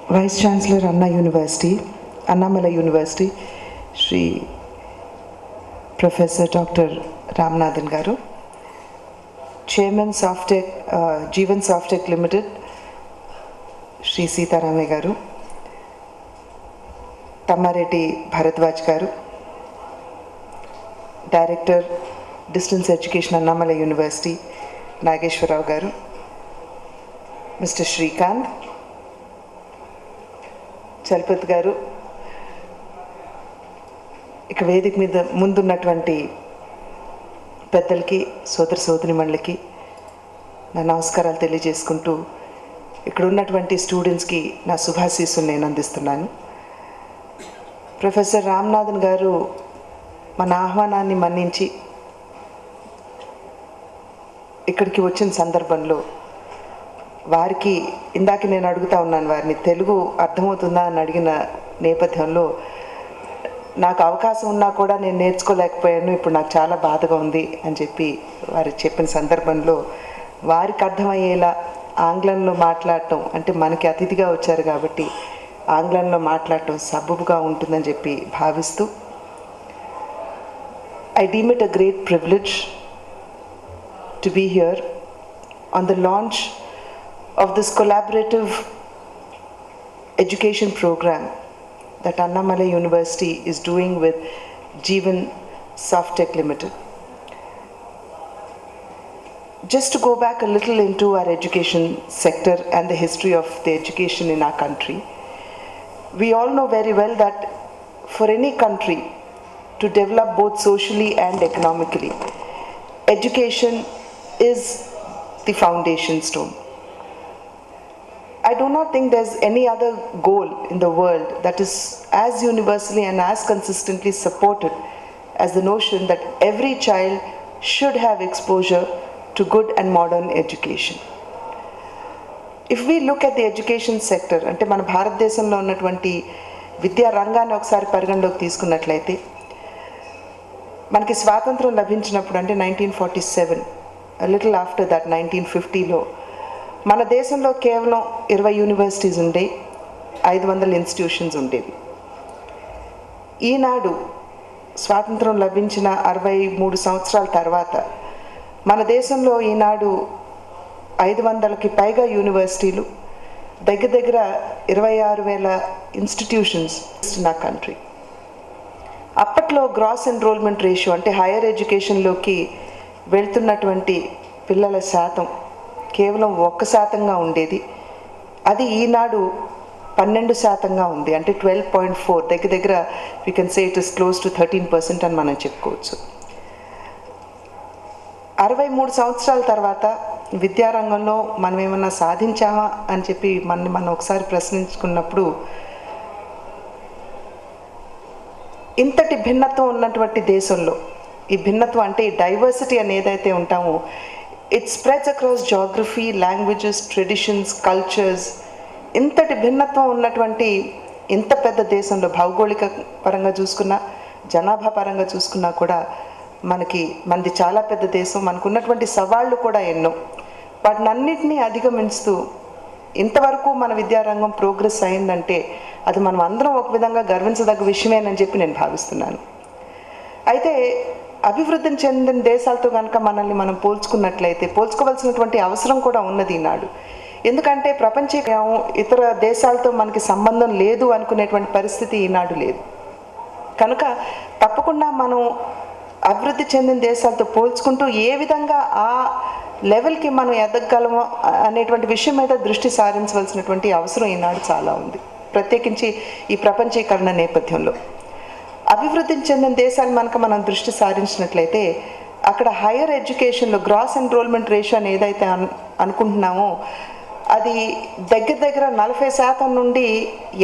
Vice Chancellor Annamalai University, Shri Professor Dr. Ramanathan Garu, Chairman Jeevan Softech Limited, Shri Sitaramaya Garu, Tammareddy Bharadwaj Garu, Director Distance Education Annamalai University, Nageshwarrao Garu, Mr. Shrikant, Chalapathi గారు, ఇక వేదిక మీద ముందున్నటువంటి పెద్దలకి, సోదరిమణులకి నా నమస్కారాలు తెలియజేసుకుంటూ ఇక్కడ ఉన్నటువంటి స్టూడెంట్స్కి నా శుభాశీస్సులు నేను అందిస్తున్నాను. ప్రొఫెసర్ రామనాథన్ గారు మన ఆహ్వానాన్ని మన్నించి ఇక్కడికి వచ్చిన సందర్భంలో వారికి ఇందాక నేను అడుగుతా ఉన్నాను, వారిని తెలుగు అర్థమవుతుందా అని అడిగిన నేపథ్యంలో నాకు అవకాశం ఉన్నా కూడా నేను నేర్చుకోలేకపోయాను, ఇప్పుడు నాకు చాలా బాధగా ఉంది అని చెప్పి వారు చెప్పిన సందర్భంలో వారికి అర్థమయ్యేలా ఆంగ్లంలో మాట్లాడటం, అంటే మనకి అతిథిగా వచ్చారు కాబట్టి ఆంగ్లంలో మాట్లాడటం సబబుగా ఉంటుందని చెప్పి భావిస్తూ, I deem it a great privilege to be here on the launch of this collaborative education program that Annamalai University is doing with Jeevan Softech Limited. Just to go back a little into our education sector and the history of the education in our country, we all know very well that for any country to develop both socially and economically, education is the foundation stone. I do not think there's any other goal in the world that is as universally and as consistently supported as the notion that every child should have exposure to good and modern education. If we look at the education sector, అంటే మన భారతదేశంలో ఉన్నటువంటి విద్యా రంగాన్ని ఒకసారి పరిగణలోకి తీసుకున్నట్లయితే, మనకి స్వాతంత్రం లభించినప్పుడు అంటే 1947, a little after that 1950లో మన దేశంలో కేవలం 20 యూనివర్సిటీస్ ఉండేవి, 500 ఇన్స్టిట్యూషన్స్ ఉండేవి. ఈనాడు స్వాతంత్రం లభించిన 63 సంవత్సరాల తర్వాత మన దేశంలో ఈనాడు 500కి పైగా యూనివర్సిటీలు, దగ్గర 26,000 ఇన్స్టిట్యూషన్స్ ఇన్ ఆ కంట్రీ. అప్పట్లో గ్రాస్ ఎన్రోల్మెంట్ రేషియో అంటే హైయర్ ఎడ్యుకేషన్లోకి వెళ్తున్నటువంటి పిల్లల శాతం కేవలం 1% ఉండేది. అది ఈనాడు 12% ఉంది, అంటే 12.4, దగ్గర we can say it is close to 13% అని మనం చెప్పుకోవచ్చు. 63 సంవత్సరాల తర్వాత విద్యారంగంలో మనం ఏమన్నా సాధించామా అని చెప్పి మనం ఒకసారి ప్రశ్నించుకున్నప్పుడు, ఇంతటి భిన్నత్వం ఉన్నటువంటి దేశంలో, ఈ భిన్నత్వం అంటే ఈ డైవర్సిటీ అని ఏదైతే ఉంటామో, it spreads across geography, languages, traditions, cultures. ఇంతటి భిన్నత్వం ఉన్నటువంటి ఇంత పెద్ద దేశంలో భౌగోళిక పరంగా చూసుకున్నా, జనాభా పరంగా చూసుకున్నా కూడా మనది చాలా పెద్ద దేశం. మనకు ఉన్నటువంటి సవాళ్ళు కూడా ఎన్నో. వాటినన్నింటినీ అధిగమిస్తూ ఇంతవరకు మన విద్యారంగం ప్రోగ్రెస్ అయిందంటే అది మనం అందరం ఒక విధంగా గర్వించదగ్గ విషయమేనని చెప్పి నేను భావిస్తున్నాను. అయితే అభివృద్ధిని చెందిన దేశాలతో కనుక మనల్ని మనం పోల్చుకోవాల్సినటువంటి అవసరం కూడా ఉన్నది ఈనాడు. ఎందుకంటే ప్రపంచం ఇతర దేశాలతో మనకి సంబంధం లేదు అనుకునేటువంటి పరిస్థితి ఈనాడు లేదు. కనుక తప్పకుండా మనం అభివృద్ధి చెందిన దేశాలతో పోల్చుకుంటూ ఏ విధంగా ఆ లెవెల్కి మనం ఎదగగలమో అనేటువంటి విషయం మీద దృష్టి సారించవలసినటువంటి అవసరం ఈనాడు చాలా ఉంది, ప్రత్యేకించి ఈ ప్రపంచీకరణ నేపథ్యంలో. అభివృద్ధి చెందిన దేశాలు మనం దృష్టి సారించినట్లయితే అక్కడ హైయర్ ఎడ్యుకేషన్లో గ్రాస్ ఎన్రోల్మెంట్ రేషియో అని ఏదైతే అనుకుంటున్నామో అది దగ్గర 40% నుండి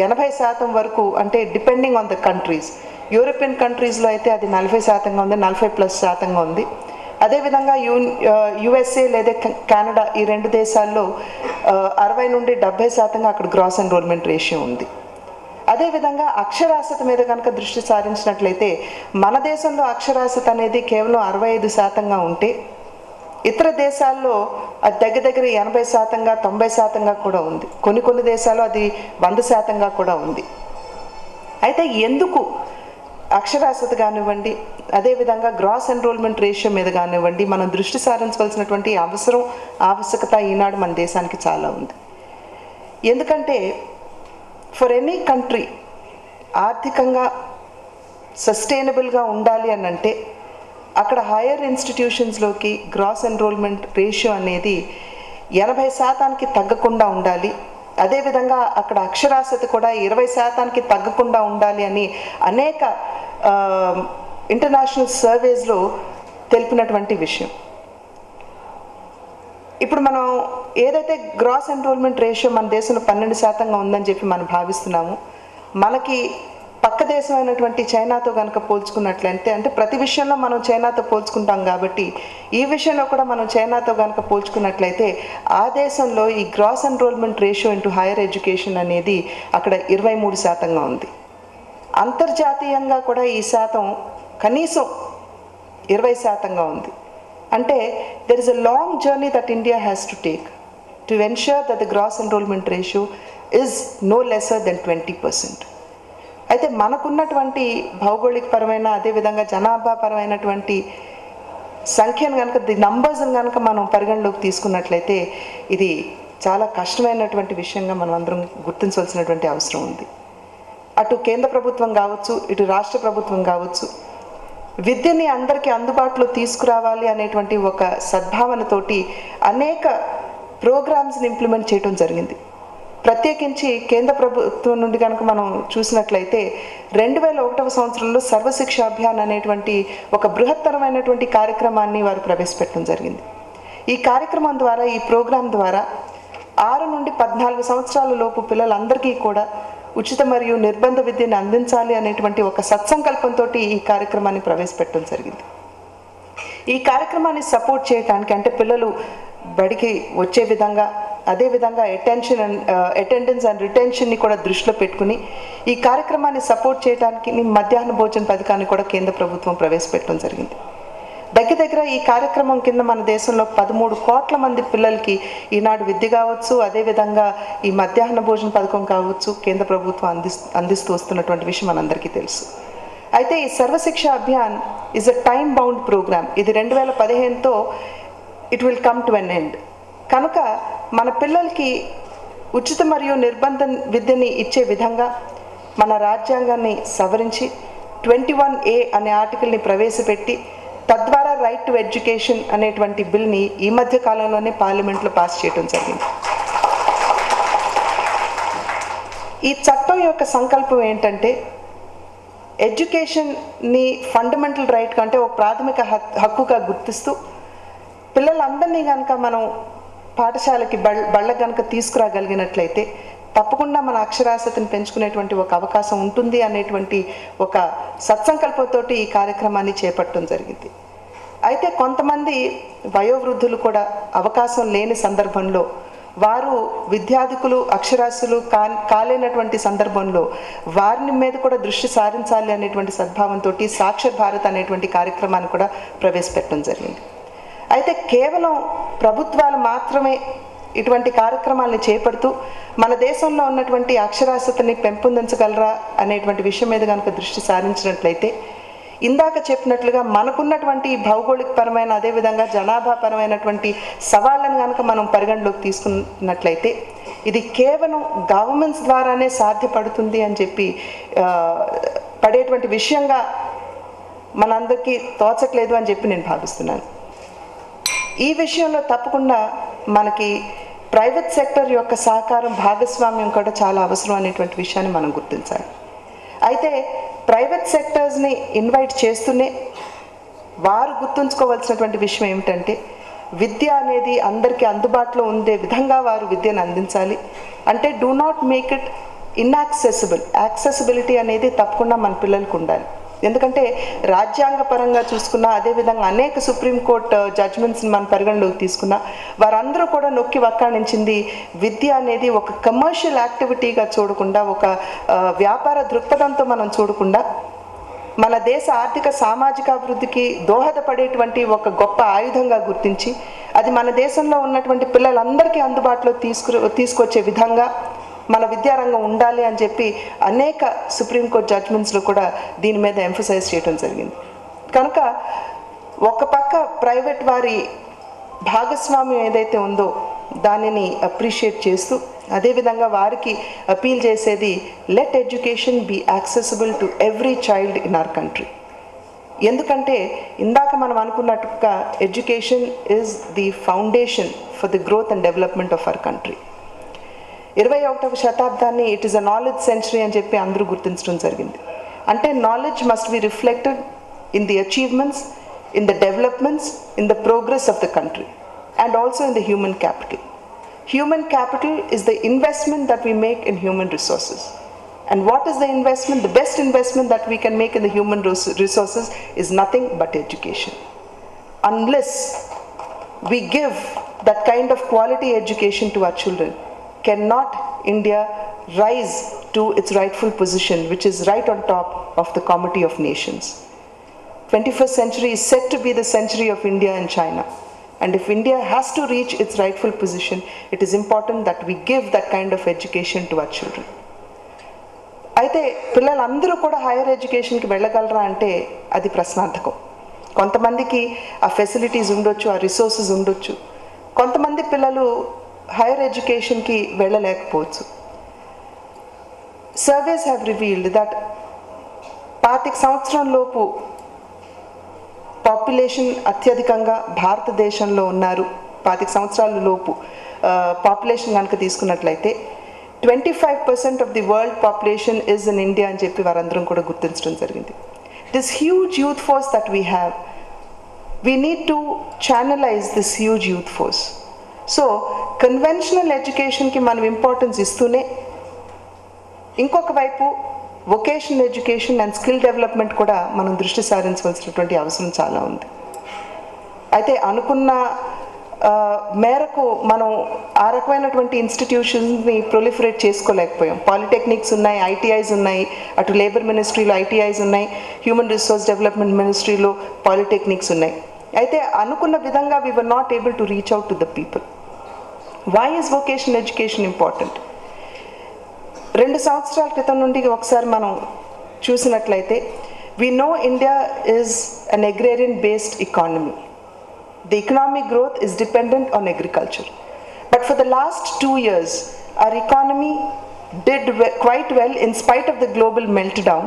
80% వరకు, అంటే depending on the countries. European కంట్రీస్లో అయితే అది 40% ఉంది, 40+% ఉంది. అదేవిధంగా యుఎస్ఏ లేదా కెనడా, ఈ 2 దేశాల్లో 60 నుండి 70% అక్కడ గ్రాస్ ఎన్రోల్మెంట్ రేషియో ఉంది. అదేవిధంగా అక్షరాస్యత మీద కనుక దృష్టి సారించినట్లయితే మన దేశంలో అక్షరాస్యత అనేది కేవలం 65% ఉంటే ఇతర దేశాల్లో అది దగ్గర 80%, 90% కూడా ఉంది. కొన్ని దేశాల్లో అది 100% కూడా ఉంది. అయితే ఎందుకు అక్షరాస్యత కానివ్వండి, అదేవిధంగా గ్రాస్ ఎన్రోల్మెంట్ రేషియో మీద కానివ్వండి మనం దృష్టి సారించవలసినటువంటి ఆవశ్యకత ఈనాడు మన దేశానికి చాలా ఉంది. ఎందుకంటే ఫర్ ఎనీ కంట్రీ ఆర్థికంగా సస్టైనబుల్గా ఉండాలి అని అంటే అక్కడ హైయర్ ఇన్స్టిట్యూషన్స్లోకి గ్రాస్ ఎన్రోల్మెంట్ రేషియో అనేది 80%కి తగ్గకుండా ఉండాలి. అదేవిధంగా అక్కడ అక్షరాస్యత కూడా 20%కి తగ్గకుండా ఉండాలి అని అనేక ఇంటర్నేషనల్ సర్వేస్లో తెలిపినటువంటి విషయం. ఇప్పుడు మనం ఏదైతే గ్రాస్ ఎన్రోల్మెంట్ రేషియో మన దేశంలో 12% ఉందని చెప్పి మనం భావిస్తున్నాము, మనకి పక్క దేశం అయినటువంటి చైనాతో కనుక పోల్చుకున్నట్లయితే, అంటే ప్రతి విషయంలో మనం చైనాతో పోల్చుకుంటాం కాబట్టి ఈ విషయంలో కూడా మనం చైనాతో కనుక పోల్చుకున్నట్లయితే ఆ దేశంలో ఈ gross enrolment ratio into higher education అనేది అక్కడ 23%గా ఉంది. అంతర్జాతీయంగా కూడా ఈ శాతం కనీసం 20%గా ఉంది. అంటే there is a long journey that India has to take to ensure that the gross enrolment ratio is no lesser than 20%. అయితే మనకున్నటువంటి భౌగోళికపరమైన అదేవిధంగా జనాభా పరమైనటువంటి సంఖ్యను కనుక నంబర్స్ని కనుక మనం పరిగణలోకి తీసుకున్నట్లయితే ఇది చాలా కష్టమైనటువంటి విషయంగా మనం అందరం గుర్తించవలసినటువంటి అవసరం ఉంది. అటు కేంద్ర ప్రభుత్వం కావచ్చు, ఇటు రాష్ట్ర ప్రభుత్వం కావచ్చు, విద్యని అందరికీ అందుబాటులో తీసుకురావాలి అనేటువంటి ఒక సద్భావనతోటి అనేక ప్రోగ్రామ్స్ని ఇంప్లిమెంట్ చేయడం జరిగింది. ప్రత్యేకించి కేంద్ర ప్రభుత్వం నుండి కనుక మనం చూసినట్లయితే 2001వ సంవత్సరంలో సర్వశిక్ష అభియాన్ అనేటువంటి ఒక బృహత్తరమైనటువంటి కార్యక్రమాన్ని వారు ప్రవేశపెట్టడం జరిగింది. ఈ కార్యక్రమం ద్వారా, ఈ ప్రోగ్రాం ద్వారా 6 నుండి 14 సంవత్సరాల లోపు పిల్లలందరికీ కూడా ఉచిత మరియు నిర్బంధ విద్యను అందించాలి అనేటువంటి ఒక సత్సంకల్పంతో ఈ కార్యక్రమాన్ని ప్రవేశపెట్టడం జరిగింది. ఈ కార్యక్రమాన్ని సపోర్ట్ చేయడానికి, అంటే పిల్లలు బడికి వచ్చే విధంగా, అదేవిధంగా అటెండెన్స్ అండ్ రిటెన్షన్ని కూడా దృష్టిలో పెట్టుకుని ఈ కార్యక్రమాన్ని సపోర్ట్ చేయడానికి మధ్యాహ్న భోజన పథకాన్ని కూడా కేంద్ర ప్రభుత్వం ప్రవేశపెట్టడం జరిగింది. దగ్గర ఈ కార్యక్రమం కింద మన దేశంలో 13 కోట్ల మంది పిల్లలకి ఈనాడు విద్య కావచ్చు, అదేవిధంగా ఈ మధ్యాహ్న భోజన పథకం కావచ్చు కేంద్ర ప్రభుత్వం అందిస్తూ వస్తున్నటువంటి విషయం మనందరికీ తెలుసు. అయితే ఈ Sarva Shiksha Abhiyan is a time bound programme. ఇది 2015తో it will come to an end. కనుక మన పిల్లలకి ఉచిత మరియు నిర్బంధ విద్యని ఇచ్చే విధంగా మన రాజ్యాంగాన్ని సవరించి 21A అనే ఆర్టికల్ని ప్రవేశపెట్టి తద్వారా రైట్ టు ఎడ్యుకేషన్ అనేటువంటి బిల్ని ఈ మధ్య కాలంలోనే పార్లమెంట్లో పాస్ చేయడం జరిగింది. ఈ చట్టం యొక్క సంకల్పం ఏంటంటే ఎడ్యుకేషన్ని ఫండమెంటల్ రైట్ కంటే ఒక ప్రాథమిక హక్కుగా గుర్తిస్తూ పిల్లలందరినీ కనుక మనం పాఠశాలకి బళ్ళకు కనుక తీసుకురాగలిగినట్లయితే తప్పకుండా మన అక్షరాస్యతను పెంచుకునేటువంటి ఒక అవకాశం ఉంటుంది అనేటువంటి ఒక సత్సంకల్పంతో ఈ కార్యక్రమాన్ని చేపట్టడం జరిగింది. అయితే కొంతమంది వయోవృద్ధులు కూడా అవకాశం లేని సందర్భంలో, వారు విద్యార్థికులు అక్షరాస్యులు కాలేనటువంటి సందర్భంలో వారిని మీద కూడా దృష్టి సారించాలి అనేటువంటి సద్భావంతో సాక్షర్ భారత్ అనేటువంటి కార్యక్రమాన్ని కూడా ప్రవేశపెట్టడం జరిగింది. అయితే కేవలం ప్రభుత్వాలు మాత్రమే ఇటువంటి కార్యక్రమాలను చేపడుతూ మన దేశంలో ఉన్నటువంటి అక్షరాస్యతని పెంపొందించగలరా అనేటువంటి విషయం మీద కనుక దృష్టి సారించినట్లయితే, ఇందాక చెప్పినట్లుగా మనకున్నటువంటి భౌగోళికపరమైన అదేవిధంగా జనాభా పరమైనటువంటి సవాళ్ళను కనుక మనం పరిగణలోకి తీసుకున్నట్లయితే ఇది కేవలం గవర్నమెంట్స్ ద్వారానే సాధ్యపడుతుంది అని చెప్పి పడేటువంటి విషయంగా మనందరికీ తోచట్లేదు అని చెప్పి నేను భావిస్తున్నాను. ఈ విషయంలో తప్పకుండా మనకి ప్రైవేట్ సెక్టర్ యొక్క సహకారం, భాగస్వామ్యం కూడా చాలా అవసరం అనేటువంటి విషయాన్ని మనం గుర్తించాలి. అయితే ప్రైవేట్ సెక్టర్స్ని ఇన్వైట్ చేస్తూనే వారు గుర్తుంచుకోవాల్సినటువంటి విషయం ఏమిటంటే విద్య అనేది అందరికీ అందుబాటులో ఉండే విధంగా వారు విద్యను అందించాలి. అంటే do not make it inaccessible. Accessibility అనేది తప్పకుండా మన పిల్లలకు ఉండాలి. ఎందుకంటే రాజ్యాంగపరంగా చూసుకున్నా, అదేవిధంగా అనేక సుప్రీంకోర్టు జడ్జ్మెంట్స్ని మనం పరిగణలోకి తీసుకున్నా, వారందరూ కూడా నొక్కి వక్కాణించింది విద్య అనేది ఒక కమర్షియల్ యాక్టివిటీగా చూడకుండా, ఒక వ్యాపార దృక్పథంతో మనం చూడకుండా మన దేశ ఆర్థిక సామాజిక అభివృద్ధికి దోహదపడేటువంటి ఒక గొప్ప ఆయుధంగా గుర్తించి అది మన దేశంలో ఉన్నటువంటి పిల్లలందరికీ అందుబాటులో తీసుకొచ్చే విధంగా మన విద్యారంగం ఉండాలి అని చెప్పి అనేక సుప్రీంకోర్టు జడ్జ్మెంట్స్లో కూడా దీని మీద ఎంఫసైజ్ చేయడం జరిగింది. కనుక ఒక పక్క ప్రైవేట్ వారి భాగస్వామ్యం ఏదైతే ఉందో దానిని అప్రిషియేట్ చేస్తూ అదేవిధంగా వారికి అపీల్ చేసేది let education be accessible to every child in our country. ఎందుకంటే ఇందాక మనం అనుకున్నట్టుగా education is the foundation for the growth and development of our country. 21వ శతాబ్దాన్ని it is a knowledge century అని చెప్పి అందరూ గుర్తించడం జరిగింది. అంటే knowledge must be reflected in the achievements, in the developments, in the progress of the country, and also in the human capital. Human capital is the investment that we make in human resources. And what is the investment? The best investment that we can make in the human resources is nothing but education. Unless we give that kind of quality education to our children, cannot India rise to its rightful position, which is right on top of the Comity of Nations. 21st century is set to be the century of India and China. And if India has to reach its rightful position, it is important that we give that kind of education to our children. అయితే పిల్లలందరూ కూడా hire ఎడ్యుకేషన్కి వెళ్ళగలరా అంటే అది ప్రశ్నార్థకం. కొంతమందికి ఆ facilities ఉండొచ్చు, ఆ రిసోర్సెస్ ఉండొచ్చు. కొంతమంది పిల్లలు హైయర్ ఎడ్యుకేషన్కి వెళ్ళలేకపోవచ్చు. సర్వేస్ హ్యావ్ రివీల్డ్ దట్ 25 సంవత్సరం లోపు పాపులేషన్ అత్యధికంగా భారతదేశంలో ఉన్నారు. 25 సంవత్సరాల లోపు పాపులేషన్ కనుక తీసుకున్నట్లయితే 25% of the world population is in India అని చెప్పి వారందరం కూడా గుర్తించడం జరిగింది. This huge youth force that we have, we need to channelise this huge youth force. So conventional ఎడ్యుకేషన్కి మనం ఇంపార్టెన్స్ ఇస్తూనే ఇంకొక వైపు vocational education and skill development కూడా మనం దృష్టి సారించవలసినటువంటి అవసరం చాలా ఉంది. అయితే అనుకున్న మేరకు మనం ఆ రకమైనటువంటి ఇన్స్టిట్యూషన్స్ని ప్రొలిఫరేట్ చేసుకోలేకపోయాం. పాలిటెక్నిక్స్ ఉన్నాయి, ఐటీఐస్ ఉన్నాయి, అటు లేబర్ మినిస్ట్రీలో ఐటీఐస్ ఉన్నాయి, హ్యూమన్ రిసోర్స్ డెవలప్మెంట్ మినిస్ట్రీలో పాలిటెక్నిక్స్ ఉన్నాయి. అయితే అనుకున్న విధంగా we were not able to reach out to the people. Why is vocational education important? 2 సంవత్సరాల క్రితం నుండి ఒకసారి మనం చూసినట్లయితే we know India is an agrarian based economy. The economic growth is dependent on agriculture. But for the last 2 years our economy did quite well in spite of the global meltdown,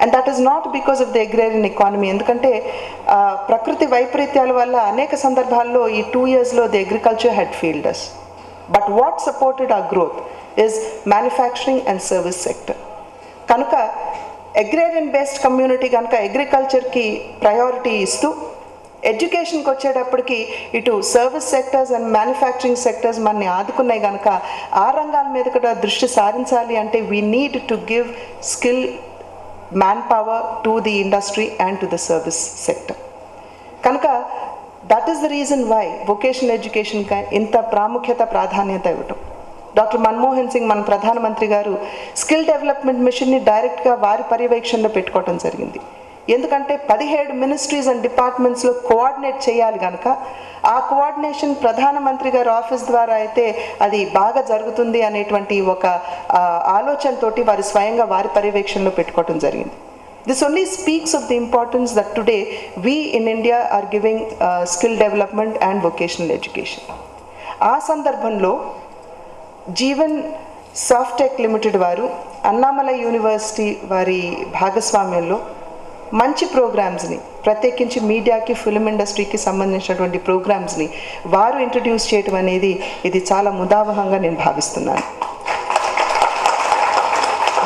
and that is not because of the agrarian economy. ఎందుకంటే ప్రకృతి వైపరీత్యాల వల్ల అనేక సందర్భాల్లో ఈ 2 yearsలో the agriculture had failed us. But what supported our growth is manufacturing and service sector. కనుక agrarian based community కనుక అగ్రికల్చర్కి priority ఇస్తూ ఎడ్యుకేషన్కి వచ్చేటప్పటికి ఇటు service sectors and manufacturing sectors మనని ఆదుకున్నాయి కనుక ఆ రంగాల మీద కూడా దృష్టి సారించాలి అంటే we need to give skill manpower to the industry and to the service sector. కనుక that is the reason why vocational ఎడ్యుకేషన్కి ఇంత ప్రాధాన్యత ఇవ్వటం. డాక్టర్ మన్మోహన్ సింగ్ మన ప్రధానమంత్రి గారు స్కిల్ డెవలప్మెంట్ మిషన్ని డైరెక్ట్గా వారి పర్యవేక్షణలో పెట్టుకోవడం జరిగింది. ఎందుకంటే 17 మినిస్ట్రీస్ అండ్ డిపార్ట్మెంట్స్లో కోఆర్డినేట్ చేయాలి కనుక ఆ కోఆర్డినేషన్ ప్రధానమంత్రి గారి ఆఫీస్ ద్వారా అయితే అది బాగా జరుగుతుంది అనేటువంటి ఒక ఆలోచనతోటి వారు స్వయంగా వారి పర్యవేక్షణలో పెట్టుకోవడం జరిగింది. This only speaks of the importance that today we in India are giving skill development and vocational education. ఆ సందర్భంలో జీవన్ సాఫ్టెక్ లిమిటెడ్ వారు అన్నామలై యూనివర్సిటీ వారి భాగస్వామ్యంలో మంచి ప్రోగ్రామ్స్ని, ప్రత్యేకించి మీడియాకి ఫిల్మ్ ఇండస్ట్రీకి సంబంధించినటువంటి ప్రోగ్రామ్స్ని వారు ఇంట్రడ్యూస్ చేయడం అనేది ఇది చాలా ముదావహంగా నేను భావిస్తున్నాను.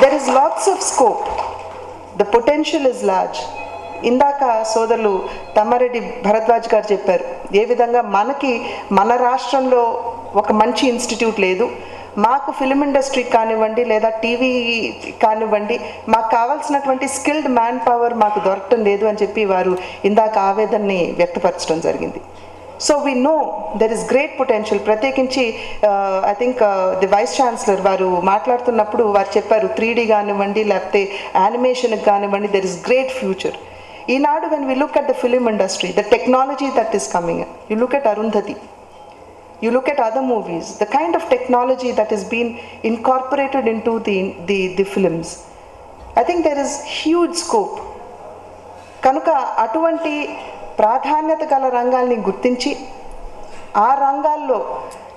There is lots of scope, the potential is large. ఇందాక సోదరులు తమ్మారెడ్డి భరద్వాజ్ గారు చెప్పారు ఏ విధంగా మన రాష్ట్రంలో ఒక మంచి ఇన్స్టిట్యూట్ లేదు, మాకు ఫిల్మ్ ఇండస్ట్రీ కానివ్వండి లేదా టీవీ కానివ్వండి మాకు కావాల్సినటువంటి స్కిల్డ్ మ్యాన్ పవర్ మాకు దొరకటం లేదు అని చెప్పి వారు ఇందాక ఆవేదనని వ్యక్తపరచడం జరిగింది. So we know there is great potential. ప్రత్యేకించి I think the vice chancellor వారు మాట్లాడుతున్నప్పుడు వారు చెప్పారు 3D కానివ్వండి లేకపోతే యానిమేషన్కి కానివ్వండి దెర్ ఇస్ గ్రేట్ ఫ్యూచర్. ఈనాడు when we look at the film industry, the technology that is coming, you look at Arundhati, you look at other movies, the kind of technology that has been incorporated into the films, I think there is huge scope. కనుక అటువంటి ప్రాధాన్యత గల రంగాల్ని గుర్తించి ఆ రంగాల్లో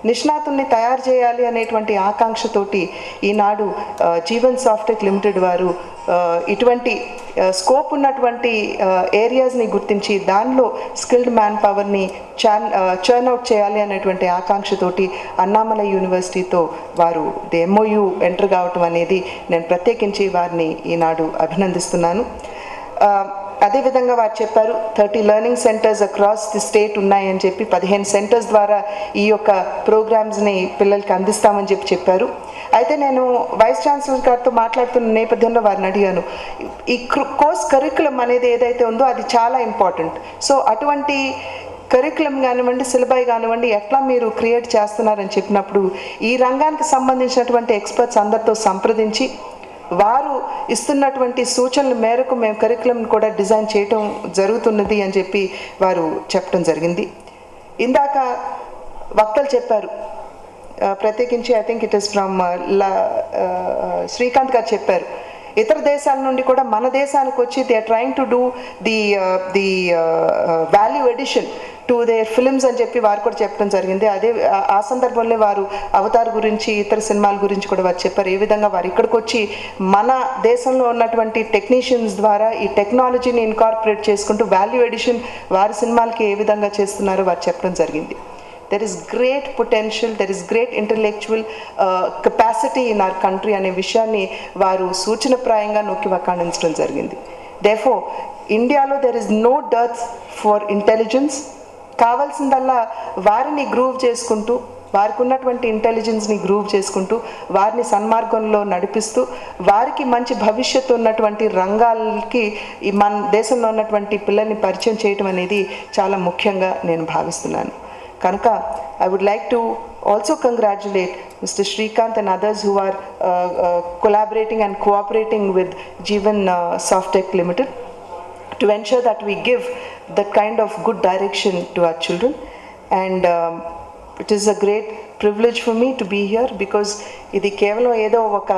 నిష్ణాతుల్ని తయారు చేయాలి అనేటువంటి ఆకాంక్షతోటి ఈనాడు జీవన్ సాఫ్టెక్ లిమిటెడ్ వారు ఇటువంటి స్కోప్ ఉన్నటువంటి ఏరియాస్ని గుర్తించి దానిలో స్కిల్డ్ మ్యాన్ పవర్ని చర్న్ అవుట్ చేయాలి అనేటువంటి ఆకాంక్షతోటి అన్నామలై యూనివర్సిటీతో వారు ది MOU ఎంటర్ కావటం అనేది నేను ప్రత్యేకించి వారిని ఈనాడు అభినందిస్తున్నాను. అదేవిధంగా వారు చెప్పారు 30 learning centres across the state ఉన్నాయని చెప్పి 15 సెంటర్స్ ద్వారా ఈ యొక్క ప్రోగ్రామ్స్ని పిల్లలకి అందిస్తామని చెప్పారు. అయితే నేను వైస్ ఛాన్సలర్ గారితో మాట్లాడుతున్న నేపథ్యంలో వారిని అడిగాను, ఈ కోర్స్ కరికులం అనేది ఏదైతే ఉందో అది చాలా ఇంపార్టెంట్. సో అటువంటి కరికులం కానివ్వండి, సిలబై కానివ్వండి ఎట్లా మీరు క్రియేట్ చేస్తున్నారని చెప్పినప్పుడు ఈ రంగానికి సంబంధించినటువంటి ఎక్స్పర్ట్స్ అందరితో సంప్రదించి వారు ఇస్తున్నటువంటి సూచనల మేరకు మేము కరికులం కూడా డిజైన్ చేయటం జరుగుతున్నది అని చెప్పి వారు చెప్పడం జరిగింది. ఇందాక వక్తలు చెప్పారు, ప్రత్యేకించి I think it is from Srikanth garu చెప్పారు, ఇతర దేశాల నుండి కూడా మన దేశానికి వచ్చి they are trying to do the value addition to their films అని చెప్పి వారు కూడా చెప్పడం జరిగింది. అదే ఆ సందర్భంలో వారు అవతార్ గురించి ఇతర సినిమాల గురించి కూడా వారు చెప్పారు. ఏ విధంగా వారు ఇక్కడికి వచ్చి మన దేశంలో ఉన్నటువంటి టెక్నీషియన్స్ ద్వారా ఈ టెక్నాలజీని ఇన్కార్పొరేట్ చేసుకుంటూ వాల్యూ ఎడిషన్ వారి సినిమాలకి ఏ విధంగా చేస్తున్నారో వారు చెప్పడం జరిగింది. There is great potential, there is great intellectual capacity in our country అనే విషయాన్ని వారు సూచనప్రాయంగా నొక్కి వక్కాణించడం జరిగింది. Therefore, ఇండియాలో there is no dearth for intelligence. కావాల్సిందల్లా వారిని గ్రూవ్ చేసుకుంటూ వారికి ఉన్నటువంటి ఇంటెలిజెన్స్ని గ్రూవ్ చేసుకుంటూ వారిని సన్మార్గంలో నడిపిస్తూ వారికి మంచి భవిష్యత్తు ఉన్నటువంటి రంగాలకి మన దేశంలో ఉన్నటువంటి పిల్లల్ని పరిచయం చేయటం అనేది చాలా ముఖ్యంగా నేను భావిస్తున్నాను. కనుక I would like to also congratulate Mr. Srikanth and others who are collaborating and cooperating with Jeevan Softech Limited to ensure that we give that kind of good direction to our children. And it is a great privilege for me to be here because ఇది కేవలం ఏదో ఒక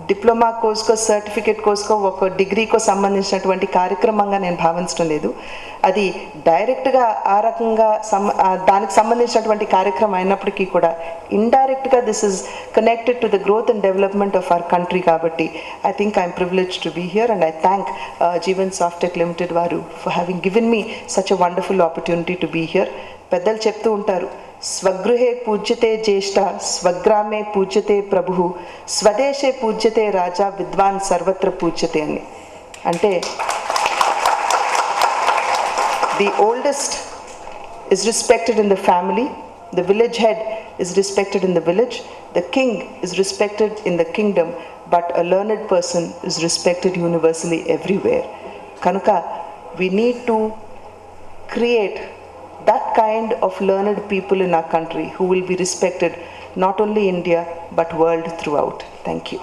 diploma కోర్స్కో certificate కోర్స్కో ఒక డిగ్రీకో సంబంధించినటువంటి కార్యక్రమంగా నేను భావించడం లేదు. అది డైరెక్ట్గా ఆ రకంగా దానికి సంబంధించినటువంటి కార్యక్రమం అయినప్పటికీ కూడా ఇండైరెక్ట్గా this is connected to the growth and development of our country. కాబట్టి I think I'm privilege to be here and I thank Jeevan Softech limited వారు for having given me such a wonderful opportunity to be here. పెద్దలు చెప్తూ ఉంటారు, స్వగృహే పూజ్యతే జ్యేష్ఠ స్వగ్రామే పూజ్యతే ప్రభు స్వదేశే పూజ్యతే రాజా విద్వాన్ సర్వత్ర పూజ్యతే అని. అంటే the oldest is respected in the family, the village head is respected in the village, the king is respected in the kingdom, but a learned person is respected universally everywhere. Kanuka, we need to create that kind of learned people in our country who will be respected not only India but world throughout. Thank you.